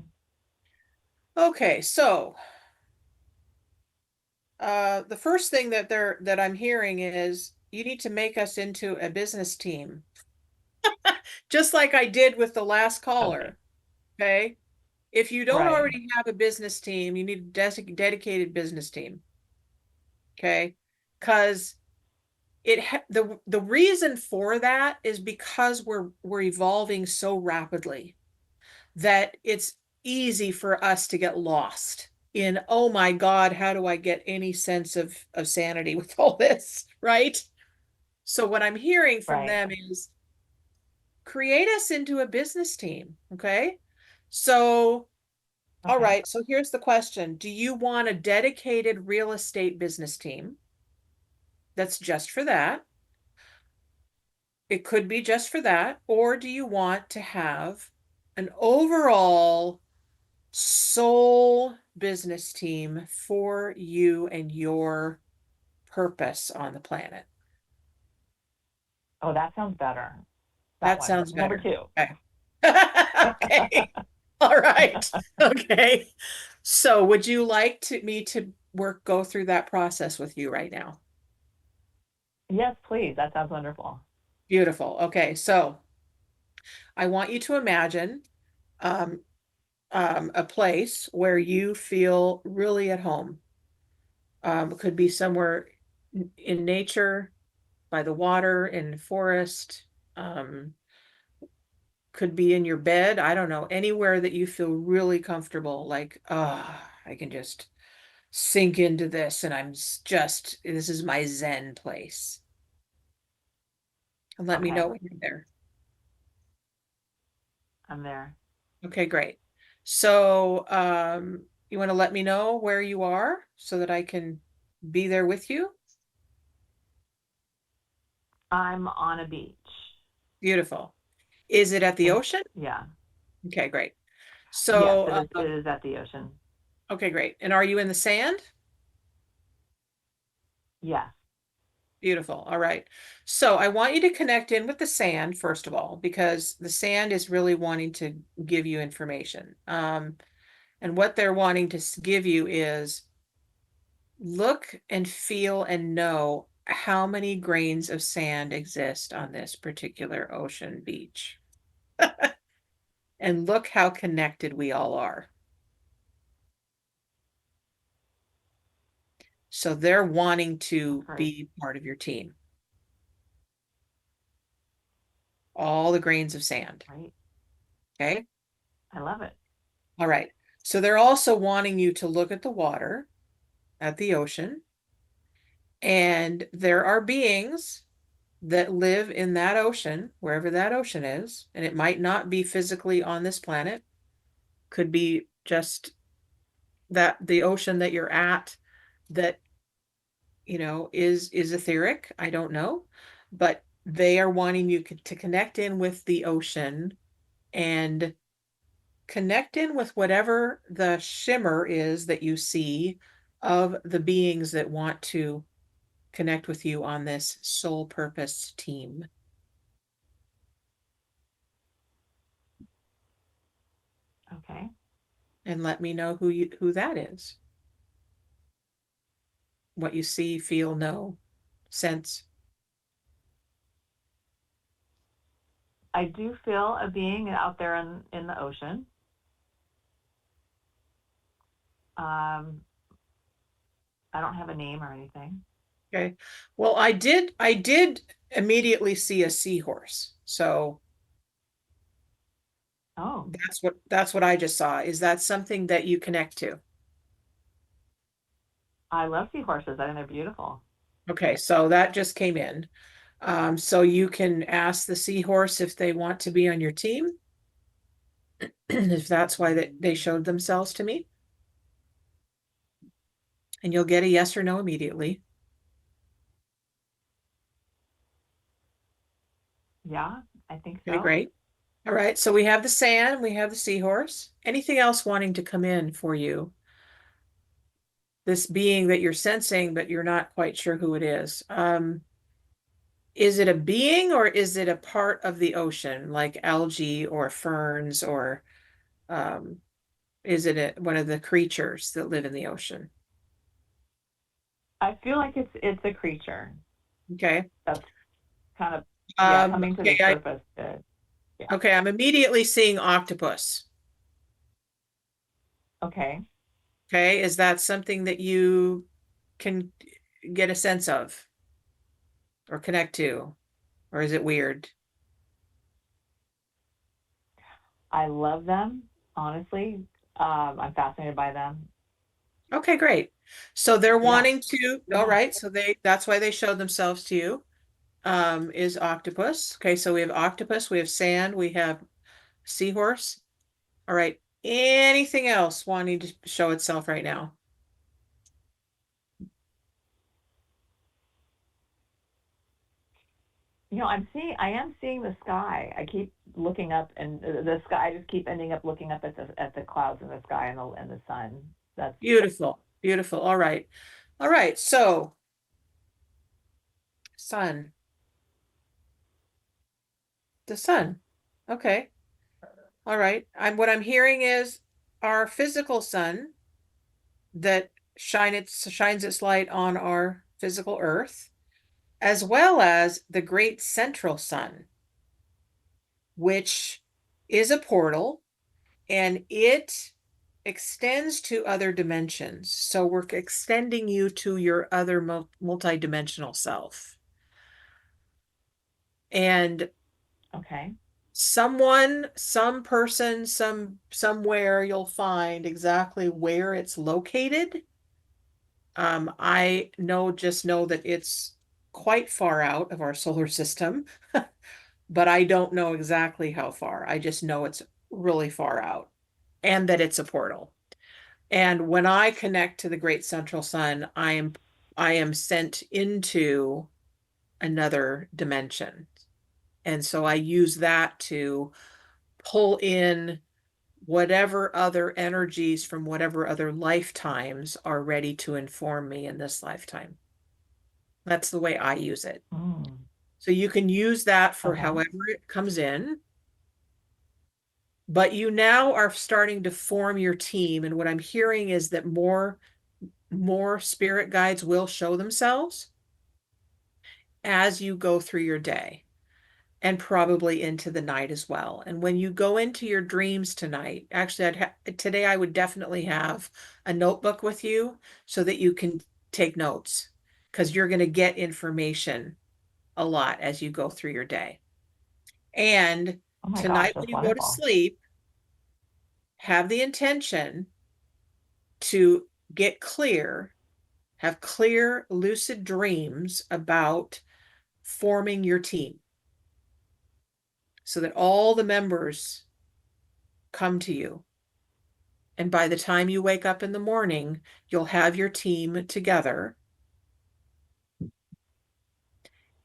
B: Okay, so the first thing that I'm hearing is you need to make us into a business team, just like I did with the last
F: Okay.
B: caller. Okay. If you don't
F: Right.
B: already have a business team, you need a dedicated business team. Okay. Because the reason for that is because we're evolving so rapidly that it's easy for us to get lost in, oh my God, how do I get any sense of sanity with all this, right? So what I'm hearing from
F: Right.
B: them is create us into a business team. Okay. So, all
F: Okay.
B: right. So here's the question. Do you want a dedicated real estate business team that's just for that? it could be just for that, or do you want to have an overall soul business team for you and your purpose on the planet?
F: Oh, that sounds better. That
B: That
F: one.
B: sounds
F: Number
B: better.
F: 2.
B: Okay. Okay. All right. Okay. So would you like me to go through that process with you right now?
F: Yes, please. That sounds wonderful.
B: Beautiful. Okay. So I want you to imagine um, a place where you feel really at home. It could be somewhere in nature, by the water, in the forest, um, could be in your bed. I don't know, anywhere that you feel really comfortable, like, I can just sink into this and this is my Zen place. And let me
F: Okay.
B: know when you're there.
F: I'm there.
B: Okay, great. So, you want to let me know where you are so that I can be there with you?
F: I'm on a beach.
B: Beautiful. Is it at the ocean?
F: Yeah.
B: Okay, great.
F: Yes,
B: So,
F: it is at the ocean.
B: okay, great. And are you in the sand?
F: Yes.
B: Beautiful. All right. So I want you to connect in with the sand, first of all, because the sand is really wanting to give you information. And what they're wanting to give you is look and feel and know how many grains of sand exist on this particular ocean beach. And look how connected we all are. So they're wanting to
F: Great.
B: be part of your team. All the grains of sand.
F: Right.
B: Okay.
F: I love it.
B: All right. So they're also wanting you to look at the water, at the ocean, and there are beings that live in that ocean, wherever that ocean is, and it might not be physically on this planet, could be just that the ocean that you're at that is etheric. I don't know, but they are wanting you to connect in with the ocean and connect in with whatever the shimmer is that you see of the beings that want to connect with you on this soul purpose team.
F: Okay.
B: And let me know who that is. What you see, feel, know, sense.
F: I do feel a being out there in the ocean. I don't have a name or anything.
B: Okay. Well, I did immediately see a seahorse. So
F: Oh,
B: that's what I just saw. Is that something that you connect to?
F: I love seahorses. I think they're beautiful.
B: Okay, so that just came in. So you can ask the seahorse if they want to be on your team, if that's why they showed themselves to me. And you'll get a yes or no immediately.
F: Yeah, I think
B: Okay,
F: so.
B: great. All right, so we have the sand, we have the seahorse. Anything else wanting to come in for you? This being that you're sensing, but you're not quite sure who it is. Is it a being or is it a part of the ocean, like algae or ferns, or um, is it one of the creatures that live in the ocean?
F: I feel like it's a creature
B: Okay.
F: that's kind of coming to the
B: Okay,
F: surface. Yeah.
B: okay, I'm immediately seeing octopus.
F: Okay.
B: Okay, is that something that you can get a sense of or connect to, or is it weird?
F: I love them, honestly. I'm fascinated by them.
B: Okay, great. So they're
F: Yeah.
B: wanting to, all right, so that's why they showed themselves to you, is octopus. Okay, so we have octopus, we have sand, we have seahorse. All right, anything else wanting to show itself right now?
F: I am seeing the sky. I keep looking up, and the sky. I just keep ending up looking up at the clouds in the sky and the sun. That's
B: Beautiful, beautiful. All right. All right. So, sun, the sun. Okay. All right. What I'm hearing is our physical sun that shines its light on our physical earth, as well as the great central sun, which is a portal and it extends to other dimensions. So we're extending you to your other multidimensional self. And
F: okay.
B: some person, somewhere you'll find exactly where it's located. I just know that it's quite far out of our solar system, but I don't know exactly how far. I just know it's really far out and that it's a portal. And when I connect to the great central sun, I am sent into another dimension. And so I use that to pull in whatever other energies from whatever other lifetimes are ready to inform me in this lifetime. That's the way I use it.
F: Mm.
B: So you can use that for
F: Okay.
B: however it comes in, but you now are starting to form your team. And what I'm hearing is that more spirit guides will show themselves as you go through your day and probably into the night as well. And when you go into your dreams tonight, actually, today I would definitely have a notebook with you so that you can take notes because you're going to get information a lot as you go through your day. And
F: Oh my gosh,
B: tonight, when
F: that's
B: you go to
F: wonderful.
B: sleep, have the intention to get clear, have clear, lucid dreams about forming your team so that all the members come to you. And by the time you wake up in the morning, you'll have your team together.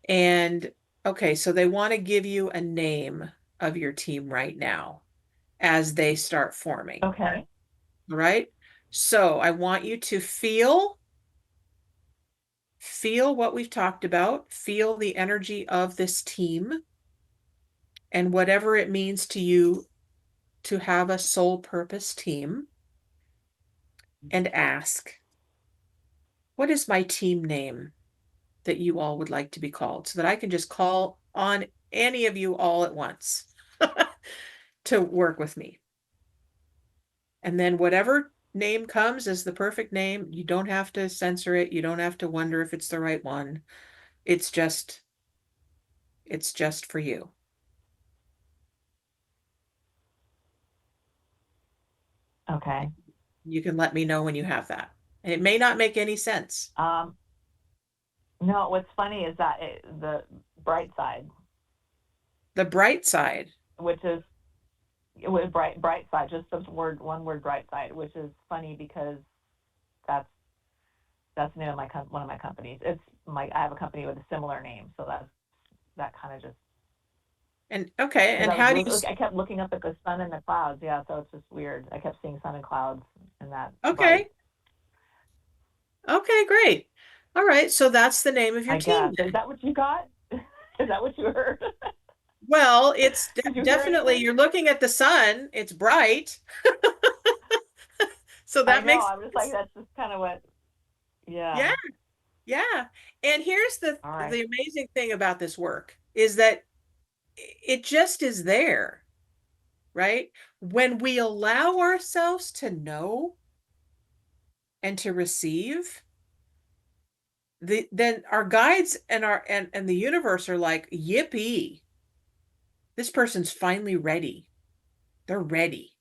B: And okay, so they want to give you a name of your team right now as they start forming.
F: Okay.
B: All right. So I want you to feel what we've talked about, feel the energy of this team and whatever it means to you to have a soul purpose team, and ask, what is my team name that you all would like to be called, so that I can just call on any of you all at once to work with me. And then whatever name comes as the perfect name, you don't have to censor it. You don't have to wonder if it's the right one. It's just for you.
F: Okay.
B: You can let me know when you have that. And it may not make any sense.
F: No, what's funny is that the bright side,
B: The bright side.
F: which is with bright side, just the one word bright side, which is funny because that's the name of one of my companies. I have a company with a similar name, so that kind of just.
B: And okay, and how do you
F: I kept looking up at the sun and the clouds. Yeah, so it's just weird. I kept seeing sun and clouds and that.
B: okay. Okay, great. All right, so that's the name of your
F: I
B: team
F: guess.
B: then.
F: Is that what you got? Is that what you heard?
B: Well, it's
F: Did you hear
B: definitely,
F: anything?
B: you're looking at the sun, it's bright. So
F: I
B: that
F: know.
B: makes
F: I'm just like,
B: sense.
F: that's just kind of what. Yeah.
B: Yeah, yeah. And here's
F: All right.
B: the amazing thing about this work is that it just is there, right? When we allow ourselves to know and to receive, then our guides and and the universe are like, yippee, this person's finally ready. They're ready.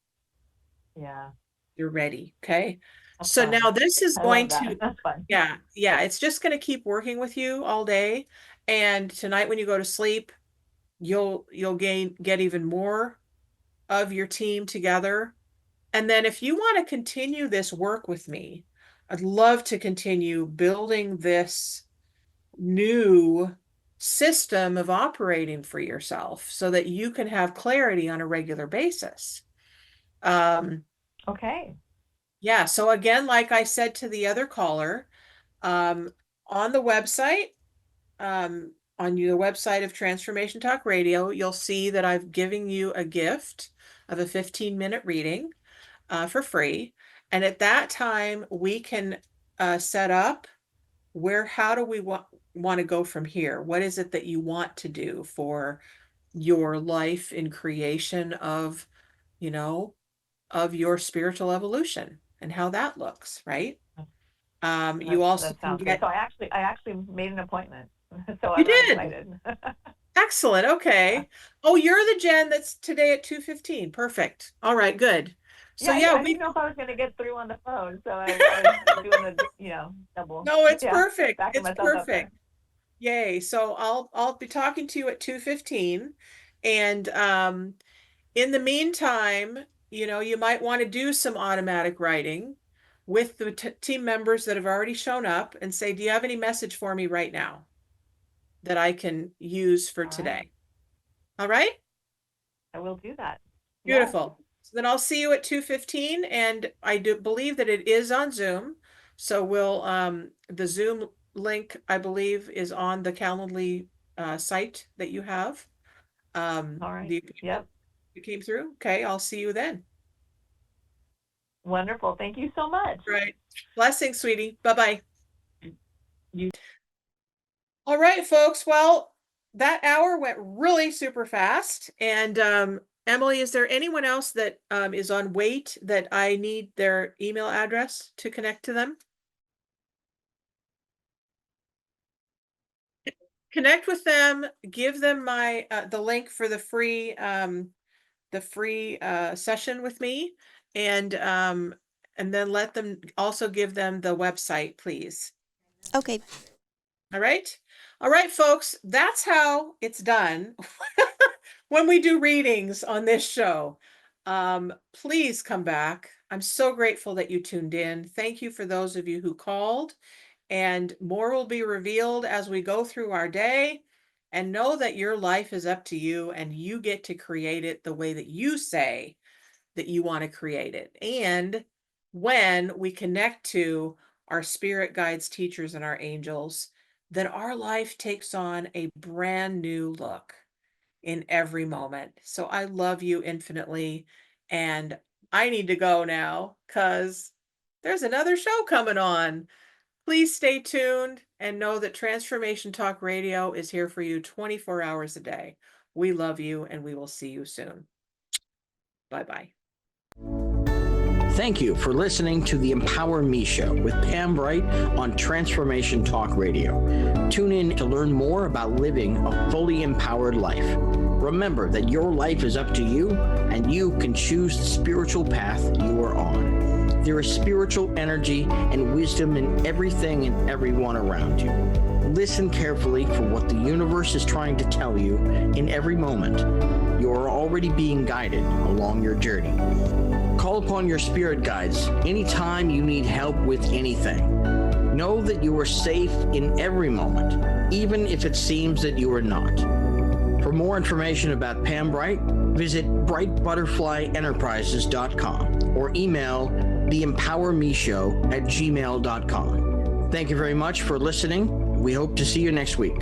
F: Yeah.
B: They're ready. Okay.
F: That's
B: So
F: fun.
B: now this is
F: I
B: going
F: love that.
B: to,
F: That's fun.
B: yeah, it's just going to keep working with you all day. And tonight when you go to sleep, you'll get even more of your team together. And then if you want to continue this work with me, I'd love to continue building this new system of operating for yourself so that you can have clarity on a regular basis.
F: Okay.
B: Yeah, so again, like I said to the other caller, on the website, on the website of Transformation Talk Radio, you'll see that I've given you a gift of a 15-minute reading for free. And at that time, we can set up how do we want to go from here? What is it that you want to do for your life in creation of, of your spiritual evolution and how that looks, right? You also
F: that
B: can
F: sounds
B: get.
F: good. So I actually made an appointment, so
B: You
F: I'm
B: did.
F: excited.
B: Excellent. Okay. Oh, you're the Jen that's today at 2:15. Perfect. All right, good. So
F: Yeah, I
B: we
F: didn't know if I was going to get through on the phone, so I was doing the double.
B: No, it's
F: Yeah,
B: perfect.
F: backing
B: It's
F: myself up there.
B: perfect. Yay. So I'll be talking to you at 2:15. And in the meantime, you might want to do some automatic writing with the team members that have already shown up and say, do you have any message for me right now that I can use for
F: All
B: today?
F: right.
B: All right?
F: I will do that.
B: Beautiful. So then I'll see you at 2:15, and I do believe that it is on Zoom. So we'll the Zoom link, I believe, is on the Calendly site that you have.
F: All right. Yep.
B: You came through. Okay, I'll see you then.
F: Wonderful. Thank you so much.
B: Right. Blessings, sweetie. Bye-bye.
F: You.
B: All right, folks. Well, that hour went really super fast. And Emily, is there anyone else that is on wait that I need their email address to connect to them? Connect with them, give them my the link for the free session with me, and then let them also give them the website, please.
C: Okay.
B: All right, folks, that's how it's done when we do readings on this show. Please come back. I'm so grateful that you tuned in. Thank you for those of you who called, and more will be revealed as we go through our day. And know that your life is up to you, and you get to create it the way that you say that you want to create it. And when we connect to our spirit guides, teachers, and our angels, then our life takes on a brand new look in every moment. So I love you infinitely, and I need to go now because there's another show coming on. Please stay tuned and know that Transformation Talk Radio is here for you 24 hours a day. We love you, and we will see you soon. Bye-bye.
A: Thank you for listening to the Empower Me Show with Pam Bright on Transformation Talk Radio. Tune in to learn more about living a fully empowered life. Remember that your life is up to you, and you can choose the spiritual path you are on. There is spiritual energy and wisdom in everything and everyone around you. Listen carefully for what the universe is trying to tell you in every moment. You are already being guided along your journey. Call upon your spirit guides anytime you need help with anything. Know that you are safe in every moment, even if it seems that you are not. For more information about Pam Bright, visit brightbutterflyenterprises.com or email theempowermeshow@gmail.com. Thank you very much for listening. We hope to see you next week.